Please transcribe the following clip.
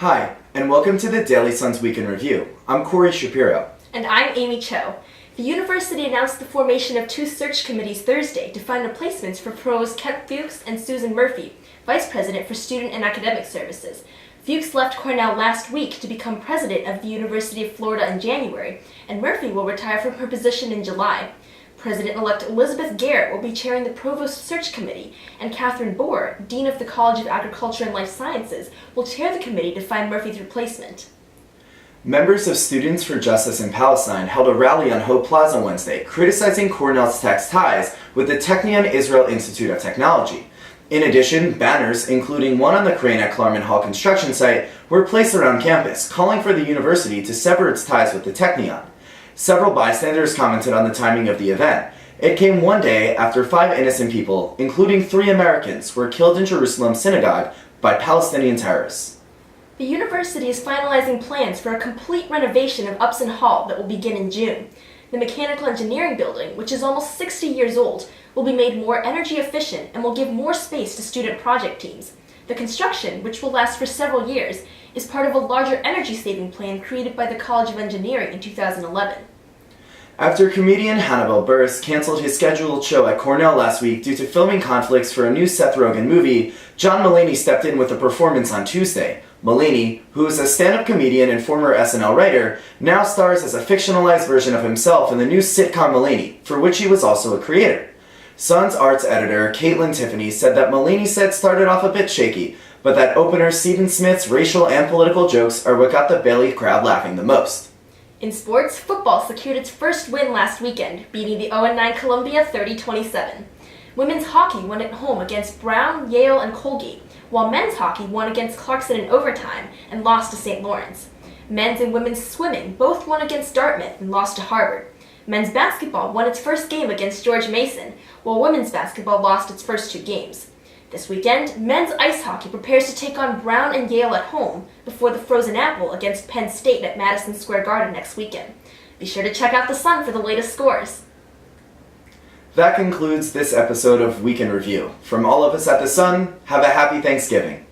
Hi, and welcome to the Daily Sun's Week in Review. I'm Corey SHAPIRO. And I'm Amy Cho. The university announced the formation of two search committees Thursday to find replacements for Provost Kent Fuchs and Susan Murphy, Vice President for Student and Academic Services. Fuchs left Cornell last week to become president of the University of Florida in January, and Murphy will retire from her position in July. President-elect Elizabeth Garrett will be chairing the Provost Search Committee, and Catherine Bohr, Dean of the College of Agriculture and Life Sciences, will chair the committee to find Murphy's replacement. Members of Students for Justice in Palestine held a rally on Hope Plaza Wednesday, criticizing Cornell's tax ties with the TECHNION Israel Institute of Technology. In addition, banners, including one on the crane at Klarman Hall construction site, were placed around campus, calling for the university to sever its ties with the TECHNION. Several bystanders commented on the timing of the event. It came one day after 5 innocent people, including 3 Americans, were killed in Jerusalem's synagogue by Palestinian terrorists. The university is finalizing plans for a complete renovation of UPSON Hall that will begin in June. The mechanical engineering building, which is almost 60 years old, will be made more energy efficient and will give more space to student project teams. The construction, which will last for several years, is part of a larger energy-saving plan created by the College of Engineering in 2011. After comedian Hannibal Buress canceled his scheduled show at Cornell last week due to filming conflicts for a new Seth Rogen movie, John Mulaney stepped in with a performance on Tuesday. Mulaney, who is a stand-up comedian and former SNL writer, now stars as a fictionalized version of himself in the new sitcom Mulaney, for which he was also a creator. Sun's arts editor, Caitlin Tiffany, said that Mulaney's set started off a bit shaky, but that opener Stephen Smith's racial and political jokes are what got the Bailey crowd laughing the most. In sports, football secured its first win last weekend, beating the 0-9 Columbia 30-27. Women's hockey won at home against Brown, Yale, and Colgate, while men's hockey won against Clarkson in overtime and lost to St. Lawrence. Men's and women's swimming both won against Dartmouth and lost to Harvard. Men's basketball won its first game against George Mason, while women's basketball lost its first 2 games. This weekend, men's ice hockey prepares to take on Brown and Yale at home before the Frozen Apple against Penn State at Madison Square Garden next weekend. Be sure to check out The Sun for the latest scores. That concludes this episode of Week in Review. From all of us at The Sun, have a happy Thanksgiving.